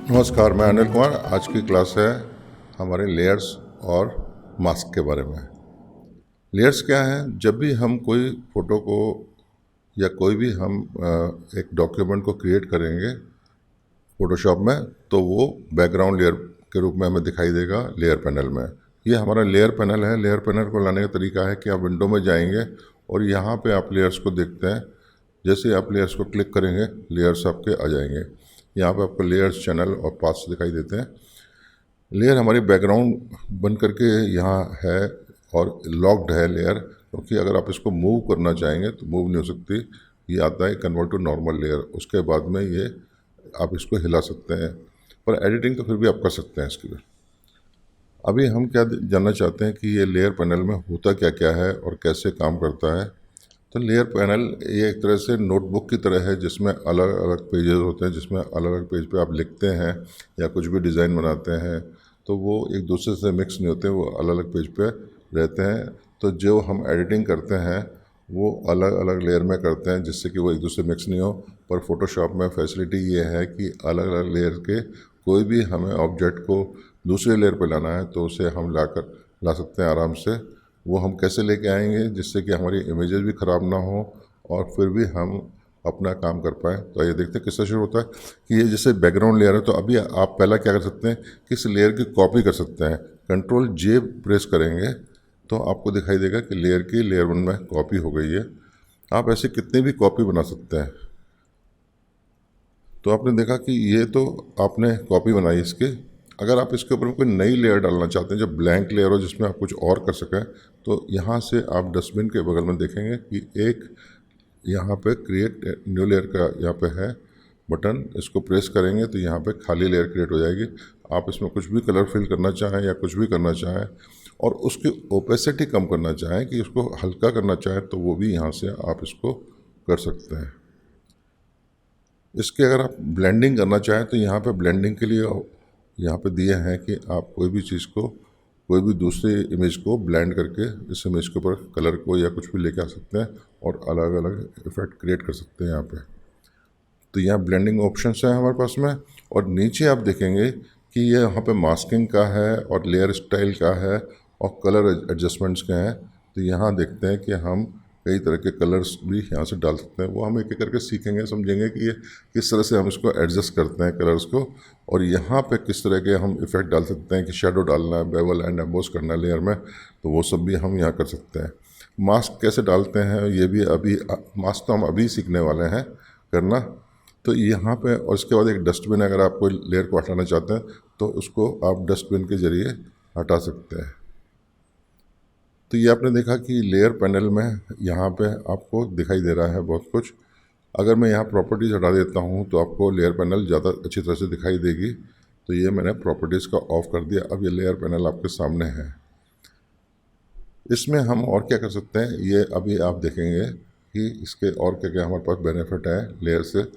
नमस्कार, मैं अनिल कुमार। आज की क्लास है हमारे लेयर्स और मास्क के बारे में। लेयर्स क्या हैं? जब भी हम कोई फ़ोटो को या कोई भी हम एक डॉक्यूमेंट को क्रिएट करेंगे फ़ोटोशॉप में, तो वो बैकग्राउंड लेयर के रूप में हमें दिखाई देगा लेयर पैनल में। ये हमारा लेयर पैनल है। लेयर पैनल को लाने का तरीका है कि आप विंडो में जाएंगे और यहाँ पे आप लेयर्स को देखते हैं। जैसे आप लेयर्स को क्लिक करेंगे, लेयर्स आपके आ जाएंगे। यहाँ पे आपको लेयर्स, चैनल और पाथ्स दिखाई देते हैं। लेयर हमारी बैकग्राउंड बन करके यहाँ है और लॉक्ड है लेयर, क्योंकि अगर आप इसको मूव करना चाहेंगे तो मूव नहीं हो सकती। ये आता है कन्वर्ट टू नॉर्मल लेयर, उसके बाद में ये आप इसको हिला सकते हैं, पर एडिटिंग तो फिर भी आप कर सकते हैं इसके लिए। अभी हम क्या जानना चाहते हैं कि ये लेयर पैनल में होता क्या क्या है और कैसे काम करता है। तो लेयर पैनल ये एक तरह से नोटबुक की तरह है, जिसमें अलग अलग पेजेस होते हैं, जिसमें अलग अलग पेज पे आप लिखते हैं या कुछ भी डिज़ाइन बनाते हैं, तो वो एक दूसरे से मिक्स नहीं होते, वो अलग अलग पेज पे रहते हैं। तो जो हम एडिटिंग करते हैं वो अलग अलग लेयर में करते हैं, जिससे कि वो एक दूसरे मिक्स नहीं हो। पर फोटोशॉप में फैसिलिटी ये है कि अलग अलग लेयर के कोई भी हमें ऑब्जेक्ट को दूसरे लेयर पर लाना है तो उसे हम ला सकते हैं आराम से। वो हम कैसे लेके आएंगे जिससे कि हमारी इमेजेस भी ख़राब ना हो और फिर भी हम अपना काम कर पाएँ। तो आइए देखते हैं किस तरह शुरू होता है। कि ये जैसे बैकग्राउंड लेयर है, तो अभी आप पहला क्या कर सकते हैं कि इस लेयर की कॉपी कर सकते हैं। कंट्रोल जे प्रेस करेंगे तो आपको दिखाई देगा कि लेयर की लेयर 1 में कॉपी हो गई है। आप ऐसे कितने भी कॉपी बना सकते हैं। तो आपने देखा कि ये तो आपने कॉपी बनाई इसके। अगर आप इसके ऊपर कोई नई लेयर डालना चाहते हैं, जो ब्लैंक लेयर हो जिसमें आप कुछ और कर सकें, तो यहाँ से आप डस्टबिन के बगल में देखेंगे कि एक यहाँ पे क्रिएट न्यू लेयर का यहाँ पे है बटन। इसको प्रेस करेंगे तो यहाँ पे खाली लेयर क्रिएट हो जाएगी। आप इसमें कुछ भी कलर फिल करना चाहें या कुछ भी करना चाहें और उसकी ओपेसिटी कम करना चाहें कि उसको हल्का करना चाहें, तो वो भी यहाँ से आप इसको कर सकते हैं। इसके अगर आप ब्लेंडिंग करना चाहें तो यहाँ पे ब्लेंडिंग के लिए यहाँ पे दिए हैं कि आप कोई भी चीज़ को, कोई भी दूसरी इमेज को ब्लेंड करके इस इमेज के ऊपर कलर को या कुछ भी लेके आ सकते हैं और अलग अलग इफ़ेक्ट क्रिएट कर सकते हैं यहाँ पे। तो यहाँ ब्लेंडिंग ऑप्शंस हैं हमारे पास में। और नीचे आप देखेंगे कि ये यहाँ पे मास्किंग का है और लेयर स्टाइल का है और कलर एडजस्टमेंट्स के हैं। तो यहाँ देखते हैं कि हम कई तरह के कलर्स भी यहाँ से डाल सकते हैं। वो हम एक एक करके सीखेंगे, समझेंगे कि ये किस तरह से हम इसको एडजस्ट करते हैं कलर्स को, और यहाँ पे किस तरह के हम इफ़ेक्ट डाल सकते हैं कि शेडो डालना है, बेवल एंड एम्बोस करना है लेयर में, तो वो सब भी हम यहाँ कर सकते हैं। मास्क कैसे डालते हैं ये भी अभी, मास्क तो हम अभी सीखने वाले हैं करना। तो यहाँ पे, और इसके बाद एक डस्टबिन, अगर आप कोई लेयर को हटाना चाहते हैं तो उसको आप डस्टबिन के ज़रिए हटा सकते हैं। तो ये आपने देखा कि लेयर पैनल में यहाँ पे आपको दिखाई दे रहा है बहुत कुछ। अगर मैं यहाँ प्रॉपर्टीज़ हटा देता हूँ तो आपको लेयर पैनल ज़्यादा अच्छी तरह से दिखाई देगी। तो ये मैंने प्रॉपर्टीज़ का ऑफ कर दिया। अब ये लेयर पैनल आपके सामने है। इसमें हम और क्या कर सकते हैं ये अभी आप देखेंगे कि इसके और क्या क्या हमारे पास बेनिफिट है लेयर से।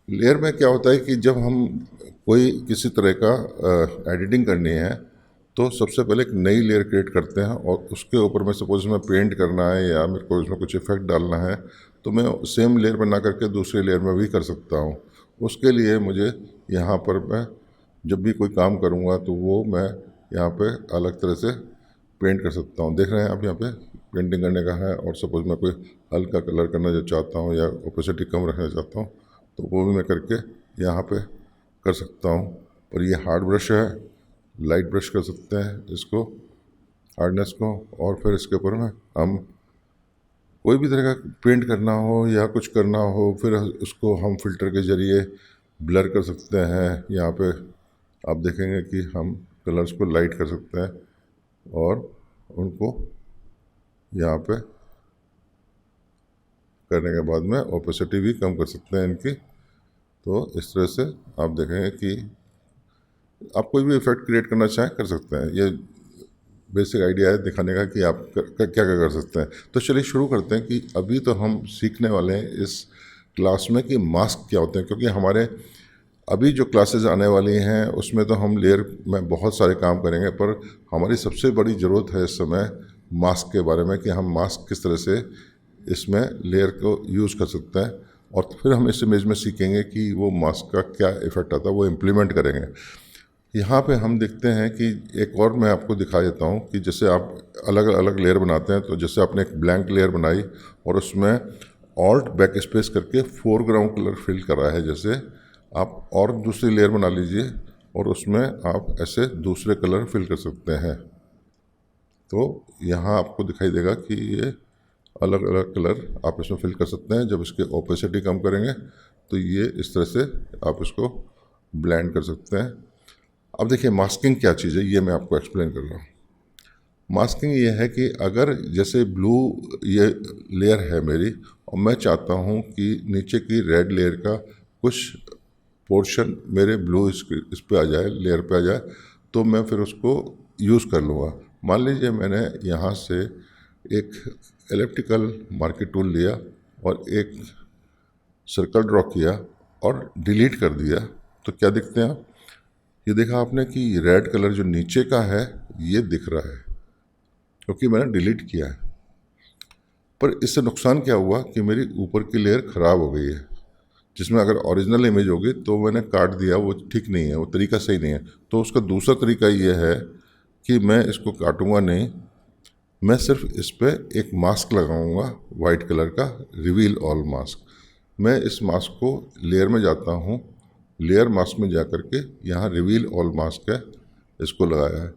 लेयर में क्या होता है कि जब हम कोई किसी तरह का एडिटिंग करनी है तो सबसे पहले एक नई लेयर क्रिएट करते हैं और उसके ऊपर में सपोज में पेंट करना है या मेरे को इसमें कुछ इफेक्ट डालना है, तो मैं सेम लेयर बना करके दूसरी लेयर में भी कर सकता हूँ। उसके लिए मुझे यहाँ पर मैं जब भी कोई काम करूँगा तो वो मैं यहाँ पे अलग तरह से पेंट कर सकता हूँ। देख रहे हैं आप यहाँ पे पेंटिंग करने का है, और सपोज मैं कोई हल्का कलर करना जो चाहता हूँ या ओपेसिटी कम रखना चाहता हूँ तो वो भी मैं करके यहाँ पे कर सकता हूँ। और ये हार्ड ब्रश है, लाइट ब्रश कर सकते हैं इसको, हार्डनेस को, और फिर इसके ऊपर में हम कोई भी तरह का पेंट करना हो या कुछ करना हो फिर उसको हम फिल्टर के ज़रिए ब्लर कर सकते हैं। यहाँ पे आप देखेंगे कि हम कलर्स को लाइट कर सकते हैं और उनको यहाँ पे करने के बाद में ओपेसिटी भी कम कर सकते हैं इनकी। तो इस तरह से आप देखेंगे कि आप कोई भी इफ़ेक्ट क्रिएट करना चाहें कर सकते हैं। ये बेसिक आइडिया है दिखाने का कि आप क्या क्या कर सकते हैं। तो चलिए शुरू करते हैं कि अभी तो हम सीखने वाले हैं इस क्लास में कि मास्क क्या होते हैं, क्योंकि हमारे अभी जो क्लासेस आने वाली हैं उसमें तो हम लेयर में बहुत सारे काम करेंगे, पर हमारी सबसे बड़ी ज़रूरत है इस समय मास्क के बारे में कि हम मास्क किस तरह से इसमें लेयर को यूज़ कर सकते हैं। और फिर हम इस इमेज में सीखेंगे कि वो मास्क का क्या इफ़ेक्ट आता है, वो इम्प्लीमेंट करेंगे। यहाँ पे हम देखते हैं कि एक और मैं आपको दिखा देता हूँ कि जैसे आप अलग अलग लेयर बनाते हैं, तो जैसे आपने एक ब्लैंक लेयर बनाई और उसमें ऑल्ट बैक स्पेस करके फोरग्राउंड कलर फिल करा है, जैसे आप और दूसरी लेयर बना लीजिए और उसमें आप ऐसे दूसरे कलर फिल कर सकते हैं। तो यहाँ आपको दिखाई देगा कि ये अलग अलग कलर आप इसमें फिल कर सकते हैं। जब इसकी ओपेसिटी कम करेंगे तो ये इस तरह से आप इसको ब्लेंड कर सकते हैं। अब देखिए मास्किंग क्या चीज़ है, ये मैं आपको एक्सप्लेन कर रहा हूँ। मास्किंग ये है कि अगर जैसे ब्लू ये लेयर है मेरी और मैं चाहता हूँ कि नीचे की रेड लेयर का कुछ पोर्शन मेरे ब्लू इस पे आ जाए, लेयर पे आ जाए, तो मैं फिर उसको यूज़ कर लूँगा। मान लीजिए मैंने यहाँ से एक इलेक्ट्रिकल मार्कर टूल लिया और एक सर्कल ड्रॉ किया और डिलीट कर दिया, तो क्या दिखते हैं आप? ये देखा आपने कि रेड कलर जो नीचे का है ये दिख रहा है क्योंकि मैंने डिलीट किया है। पर इससे नुकसान क्या हुआ कि मेरी ऊपर की लेयर ख़राब हो गई है, जिसमें अगर ओरिजिनल इमेज होगी तो मैंने काट दिया, वो ठीक नहीं है, वो तरीका सही नहीं है। तो उसका दूसरा तरीका ये है कि मैं इसको काटूंगा नहीं, मैं सिर्फ इस पर एक मास्क लगाऊंगा वाइट कलर का, रिवील ऑल मास्क। मैं इस मास्क को लेयर में जाता हूँ, लेयर मास्क में जा कर के यहाँ रिवील ऑल मास्क है, इसको लगाया है।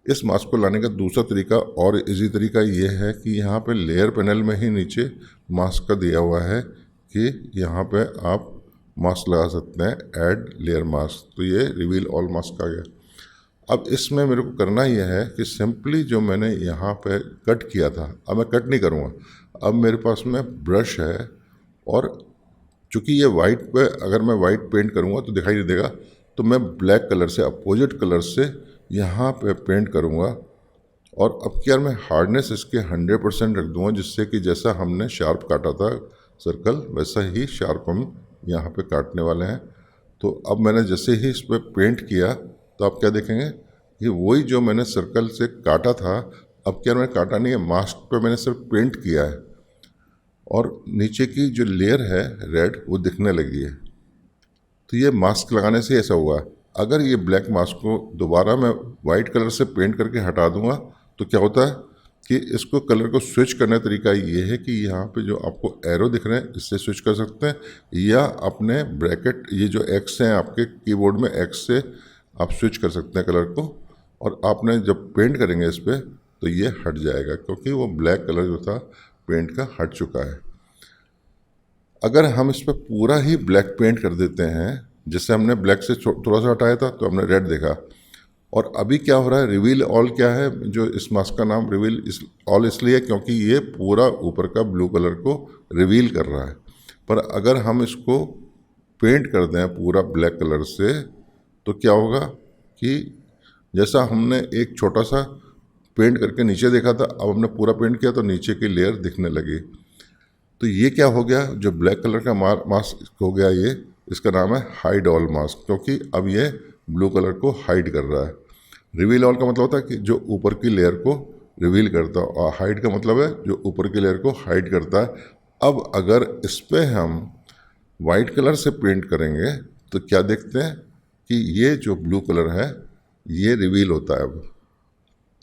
इस मास्क को लाने का दूसरा तरीका और इजी तरीका ये है कि यहाँ पे लेयर पैनल में ही नीचे मास्क का दिया हुआ है कि यहाँ पे आप मास्क लगा सकते हैं, ऐड लेयर मास्क। तो ये रिवील ऑल मास्क आ गया। अब इसमें मेरे को करना यह है कि सिंपली जो मैंने यहाँ पे कट किया था, अब मैं कट नहीं करूँगा। अब मेरे पास में ब्रश है और चूँकि ये वाइट पे, अगर मैं वाइट पेंट करूँगा तो दिखाई नहीं देगा, तो मैं ब्लैक कलर से, अपोजिट कलर से यहाँ पे पेंट करूँगा। और अब क्या, मैं हार्डनेस इसके 100% रख दूँगा, जिससे कि जैसा हमने शार्प काटा था सर्कल, वैसा ही शार्प हम यहाँ पे काटने वाले हैं। तो अब मैंने जैसे ही इस पर पेंट किया तो आप क्या देखेंगे कि वही जो मैंने सर्कल से काटा था, अब क्या मैंने काटा नहीं है, मास्क पे मैंने सिर्फ पेंट किया है और नीचे की जो लेयर है रेड वो दिखने लगी है। तो ये मास्क लगाने से ऐसा हुआ। अगर ये ब्लैक मास्क को दोबारा मैं वाइट कलर से पेंट करके हटा दूंगा तो क्या होता है कि इसको कलर को स्विच करने का तरीका ये है कि यहाँ पे जो आपको एरो दिख रहे हैं इससे स्विच कर सकते हैं, या अपने ब्रैकेट, ये जो एक्स हैं आपके कीबोर्ड में, एक्स से आप स्विच कर सकते हैं कलर को। और आपने जब पेंट करेंगे इस पर तो ये हट जाएगा क्योंकि वो ब्लैक कलर जो था पेंट का हट चुका है। अगर हम इस पर पूरा ही ब्लैक पेंट कर देते हैं, जैसे हमने ब्लैक से थोड़ा सा हटाया था तो हमने रेड देखा, और अभी क्या हो रहा है, रिवील ऑल क्या है, जो इस मास्क का नाम रिवील ऑल इसलिए क्योंकि ये पूरा ऊपर का ब्लू कलर को रिवील कर रहा है। पर अगर हम इसको पेंट कर दें पूरा ब्लैक कलर से तो क्या होगा कि जैसा हमने एक छोटा सा पेंट करके नीचे देखा था, अब हमने पूरा पेंट किया तो नीचे की लेयर दिखने लगी। तो ये क्या हो गया, जो ब्लैक कलर का मास्क हो गया, ये इसका नाम है हाइड ऑल मास्क, क्योंकि अब ये ब्लू कलर को हाइड कर रहा है। रिवील ऑल का मतलब होता है कि जो ऊपर की लेयर को रिवील करता है, और हाइड का मतलब है जो ऊपर की लेयर को हाइड करता है। अब अगर इस पर हम वाइट कलर से पेंट करेंगे तो क्या देखते हैं कि ये जो ब्लू कलर है ये रिवील होता है। अब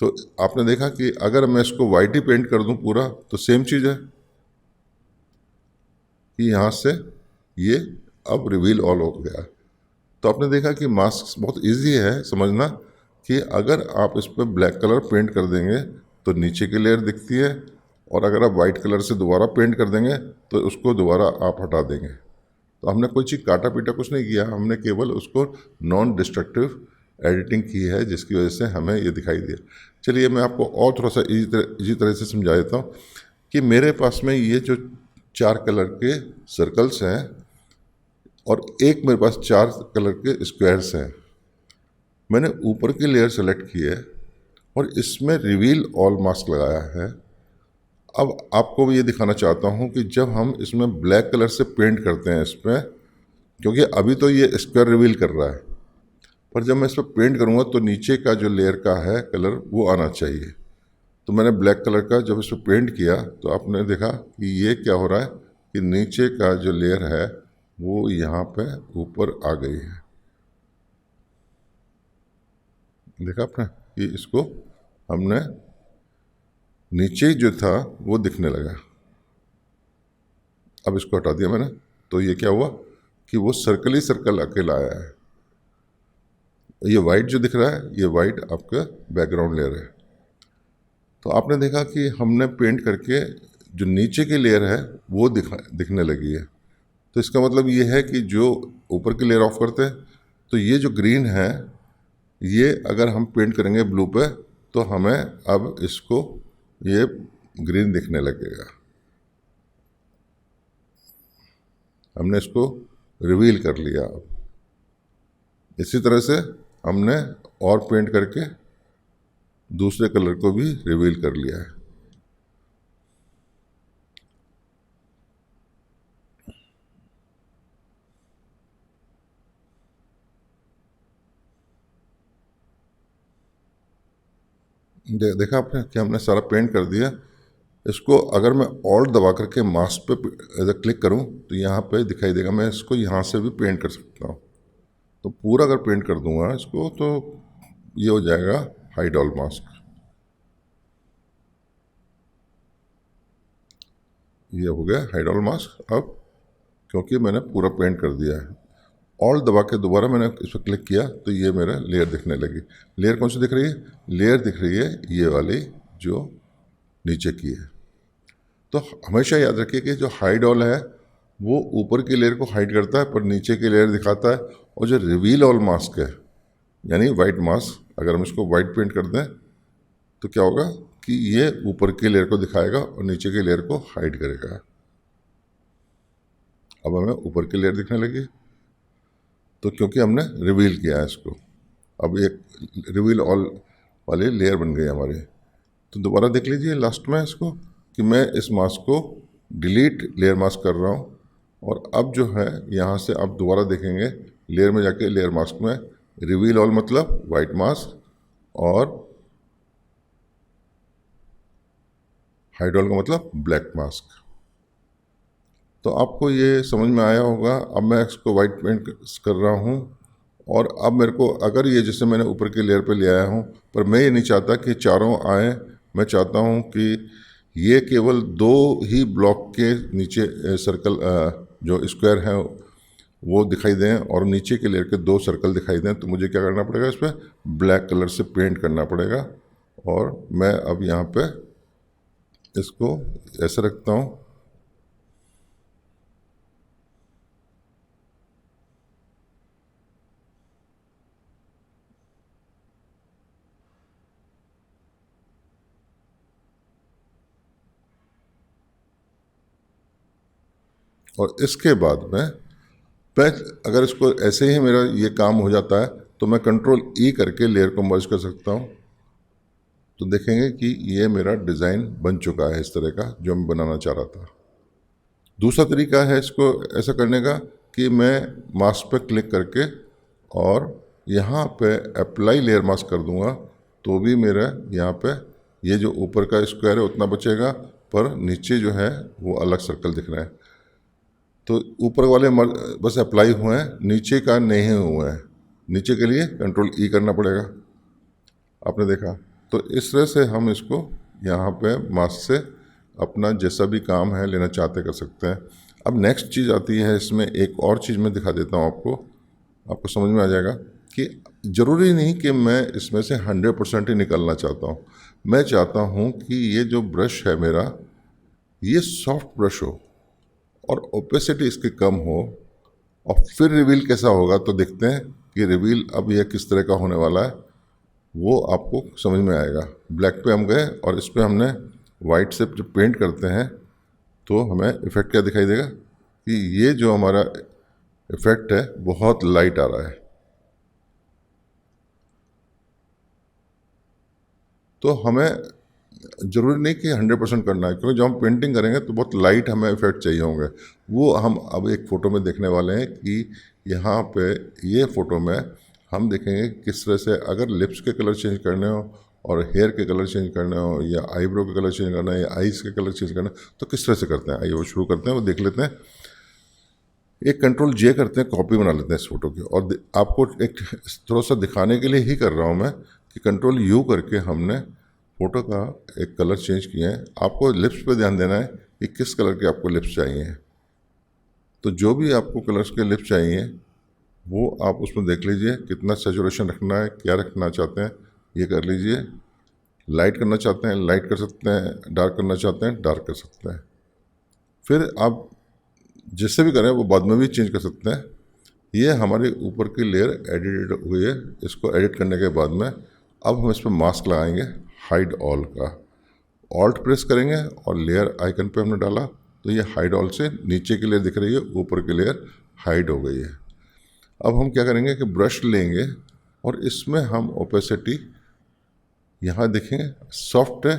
तो आपने देखा कि अगर मैं इसको वाइट ही पेंट कर दूं पूरा तो सेम चीज़ है कि यहाँ से ये अब रिवील ऑल हो गया। तो आपने देखा कि मास्क बहुत इजी है समझना कि अगर आप इस पर ब्लैक कलर पेंट कर देंगे तो नीचे की लेयर दिखती है, और अगर आप वाइट कलर से दोबारा पेंट कर देंगे तो उसको दोबारा आप हटा देंगे। तो हमने कोई चीज़ काटा पीटा कुछ नहीं किया, हमने केवल उसको नॉन डिस्ट्रक्टिव एडिटिंग की है, जिसकी वजह से हमें ये दिखाई दिया। चलिए मैं आपको और थोड़ा सा इजी तरह से समझा देता हूँ कि मेरे पास में ये जो 4 कलर के सर्कल्स हैं और एक मेरे पास 4 कलर के स्क्वायर्स हैं। मैंने ऊपर की लेयर सेलेक्ट की है और इसमें रिवील ऑल मास्क लगाया है। अब आपको मैं ये दिखाना चाहता हूँ कि जब हम इसमें ब्लैक कलर से पेंट करते हैं इस पर, क्योंकि अभी तो ये स्क्वायर रिवील कर रहा है, पर जब मैं इस पर पेंट करूँगा तो नीचे का जो लेयर का है कलर वो आना चाहिए। तो मैंने ब्लैक कलर का जब इस पर पेंट किया तो आपने देखा कि ये क्या हो रहा है कि नीचे का जो लेयर है वो यहाँ पे ऊपर आ गई है। देखा आपने कि इसको हमने नीचे जो था वो दिखने लगा। अब इसको हटा दिया मैंने, तो ये क्या हुआ कि वो सर्कल ही सर्कल अकेला आया है। ये वाइट जो दिख रहा है ये वाइट आपका बैकग्राउंड लेयर है। तो आपने देखा कि हमने पेंट करके जो नीचे की लेयर है वो दिखने लगी है। तो इसका मतलब ये है कि जो ऊपर की लेयर ऑफ करते हैं तो ये जो ग्रीन है ये अगर हम पेंट करेंगे ब्लू पे तो हमें अब इसको ये ग्रीन दिखने लगेगा। हमने इसको रिवील कर लिया। इसी तरह से हमने और पेंट करके दूसरे कलर को भी रिवील कर लिया है। देखा आपने कि हमने सारा पेंट कर दिया। इसको अगर मैं ऑल्ट दबा करके मास्क पे अगर क्लिक करूं तो यहाँ पे दिखाई देगा। मैं इसको यहाँ से भी पेंट कर सकता हूँ। तो पूरा अगर पेंट कर दूंगा इसको तो ये हो जाएगा हाइडॉल मास्क। ये हो गया हाइडॉल मास्क अब, क्योंकि मैंने पूरा पेंट कर दिया है। ऑल्ट दबा के दोबारा मैंने इस पर क्लिक किया तो ये मेरा लेयर दिखने लगी। लेयर कौन सी दिख रही है? लेयर दिख रही है ये वाली जो नीचे की है। तो हमेशा याद रखिए कि जो हाइड ऑल है वो ऊपर की लेयर को हाइड करता है पर नीचे की लेयर दिखाता है। और जो रिवील ऑल मास्क है यानी वाइट मास्क, अगर हम इसको वाइट पेंट कर दें तो क्या होगा कि ये ऊपर की लेयर को दिखाएगा और नीचे की लेयर को हाइड करेगा। अब हमें ऊपर की लेयर दिखने लगी तो क्योंकि हमने रिवील किया है इसको। अब एक रिवील ऑल वाली लेयर बन गई हमारी। तो दोबारा देख लीजिए लास्ट में इसको कि मैं इस मास्क को डिलीट लेयर मास्क कर रहा हूँ। और अब जो है यहाँ से आप दोबारा देखेंगे लेयर में जाके लेयर मास्क में रिवील ऑल मतलब वाइट मास्क और हाइड ऑल का मतलब ब्लैक मास्क। तो आपको ये समझ में आया होगा। अब मैं इसको वाइट पेंट कर रहा हूँ और अब मेरे को अगर ये जैसे मैंने ऊपर की लेयर पे ले आया हूँ पर मैं ये नहीं चाहता कि चारों आए। मैं चाहता हूँ कि ये केवल दो ही ब्लॉक के नीचे सर्कल जो स्क्वायर है वो दिखाई दें और नीचे के लेयर के दो सर्कल दिखाई दें। तो मुझे क्या करना पड़ेगा, इस पर ब्लैक कलर से पेंट करना पड़ेगा। और मैं अब यहाँ पे इसको ऐसे रखता हूँ। और इसके बाद में अगर इसको ऐसे ही मेरा ये काम हो जाता है तो मैं कंट्रोल ई करके लेयर को मर्ज कर सकता हूँ। तो देखेंगे कि ये मेरा डिज़ाइन बन चुका है इस तरह का जो मैं बनाना चाह रहा था। दूसरा तरीका है इसको ऐसा करने का कि मैं मास्क पे क्लिक करके और यहाँ पे अप्लाई लेयर मास्क कर दूँगा तो भी मेरा यहाँ पे ये जो ऊपर का स्क्वायर है उतना बचेगा पर नीचे जो है वो अलग सर्कल दिख रहे हैं। तो ऊपर वाले बस अप्लाई हुए हैं, नीचे का नहीं हुआ है। नीचे के लिए कंट्रोल ई करना पड़ेगा। आपने देखा। तो इस तरह से हम इसको यहाँ पे मास्क से अपना जैसा भी काम है लेना चाहते कर सकते हैं। अब नेक्स्ट चीज़ आती है इसमें, एक और चीज़ मैं दिखा देता हूँ आपको समझ में आ जाएगा कि ज़रूरी नहीं कि मैं इसमें से 100% ही निकलना चाहता हूँ। मैं चाहता हूँ कि ये जो ब्रश है मेरा ये सॉफ्ट ब्रश हो और ओपेसिटी इसकी कम हो। और फिर रिवील कैसा होगा तो देखते हैं कि रिवील अब यह किस तरह का होने वाला है, वो आपको समझ में आएगा। ब्लैक पे हम गए और इस पे हमने वाइट से जब पेंट करते हैं तो हमें इफ़ेक्ट क्या दिखाई देगा कि ये जो हमारा इफ़ेक्ट है बहुत लाइट आ रहा है। तो हमें ज़रूरी नहीं कि 100% करना है, क्योंकि जब हम पेंटिंग करेंगे तो बहुत लाइट हमें इफ़ेक्ट चाहिए होंगे। वो हम अब एक फ़ोटो में देखने वाले हैं कि यहाँ पे ये फ़ोटो में हम देखेंगे किस तरह से अगर लिप्स के कलर चेंज करने हो और हेयर के कलर चेंज करना हो या आईब्रो के कलर चेंज करना है या आईज़ के कलर चेंज करना है, तो किस तरह से करते हैं, आइए वो शुरू करते हैं, वो देख लेते हैं। एक कंट्रोल जे करते हैं, कॉपी बना लेते हैं इस फोटो की, और आपको एक थोड़ा सा दिखाने के लिए ही कर रहा हूँ मैं कि कंट्रोल यू करके हमने फ़ोटो का एक कलर चेंज किए हैं। आपको लिप्स पे ध्यान देना है कि किस कलर के आपको लिप्स चाहिए। तो जो भी आपको कलर्स के लिप्स चाहिए वो आप उसमें देख लीजिए, कितना सेचुरेशन रखना है, क्या रखना चाहते हैं ये कर लीजिए। लाइट करना चाहते हैं लाइट कर सकते हैं, डार्क करना चाहते हैं डार्क कर सकते हैं। फिर आप जिससे भी करें वो बाद में भी चेंज कर सकते हैं। ये हमारे ऊपर की लेयर एडिटेड हुई है। इसको एडिट करने के बाद में अब हम इस पर मास्क लगाएंगे हाइड ऑल का। ऑल्ट प्रेस करेंगे और लेयर आइकन पे हमने डाला तो ये हाइड ऑल से नीचे की लेयर दिख रही है, ऊपर की लेयर हाइड हो गई है। अब हम क्या करेंगे कि ब्रश लेंगे और इसमें हम ओपेसिटी यहाँ देखेंगे सॉफ्ट है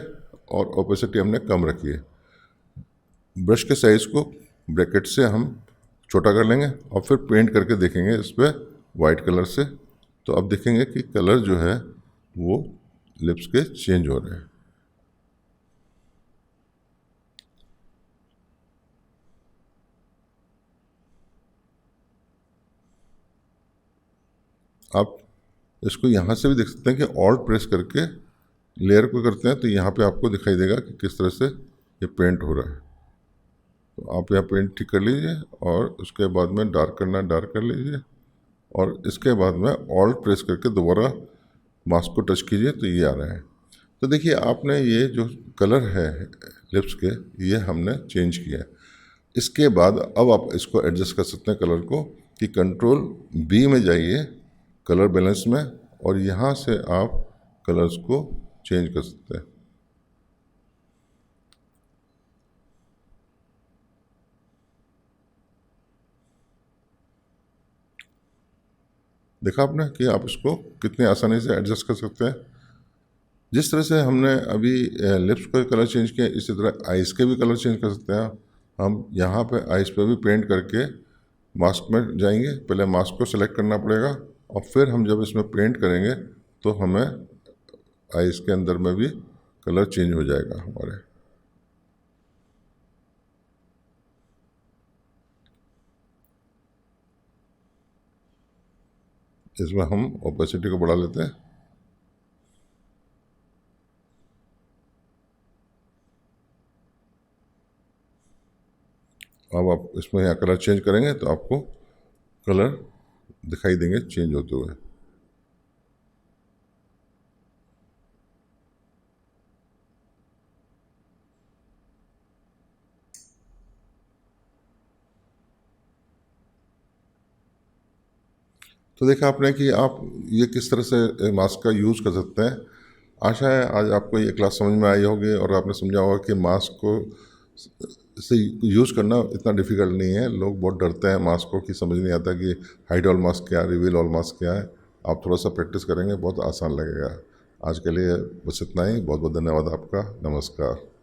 और ओपेसिटी हमने कम रखी है। ब्रश के साइज़ को ब्रैकेट से हम छोटा कर लेंगे और फिर पेंट करके देखेंगे इस पर वाइट कलर से। तो अब देखेंगे कि कलर जो है वो लिप्स के चेंज हो रहे हैं। आप इसको यहाँ से भी देख सकते हैं कि ऑल्ट प्रेस करके लेयर को करते हैं तो यहाँ पे आपको दिखाई देगा कि किस तरह से ये पेंट हो रहा है। तो आप यहाँ पेंट ठीक कर लीजिए और उसके बाद में डार्क करना डार्क कर लीजिए और इसके बाद में ऑल्ट प्रेस करके दोबारा मास्क को टच कीजिए तो ये आ रहा है। तो देखिए आपने ये जो कलर है लिप्स के ये हमने चेंज किया है। इसके बाद अब आप इसको एडजस्ट कर सकते हैं कलर को कि कंट्रोल बी में जाइए कलर बैलेंस में और यहाँ से आप कलर्स को चेंज कर सकते हैं। देखा आपने कि आप इसको कितनी आसानी से एडजस्ट कर सकते हैं। जिस तरह से हमने अभी लिप्स का कलर चेंज किया इसी तरह आइज़ के भी कलर चेंज कर सकते हैं। हम यहाँ पे आइज़ पे भी पेंट करके मास्क में जाएंगे, पहले मास्क को सेलेक्ट करना पड़ेगा और फिर हम जब इसमें पेंट करेंगे तो हमें आइज़ के अंदर में भी कलर चेंज हो जाएगा हमारे। इसमें हम ओपेसिटी को बढ़ा लेते हैं। अब आप इसमें यहाँ कलर चेंज करेंगे तो आपको कलर दिखाई देंगे चेंज होते हुए। तो देखा आपने कि आप ये किस तरह से मास्क का यूज़ कर सकते हैं। आशा है आज आपको ये क्लास समझ में आई होगी और आपने समझा होगा कि मास्क को से यूज़ करना इतना डिफ़िकल्ट नहीं है। लोग बहुत डरते हैं मास्क को कि समझ नहीं आता कि हाइड ऑल मास्क क्या है, रिवील ऑल मास्क क्या है। आप थोड़ा सा प्रैक्टिस करेंगे बहुत आसान लगेगा। आज के लिए बस इतना ही। बहुत बहुत धन्यवाद आपका। नमस्कार।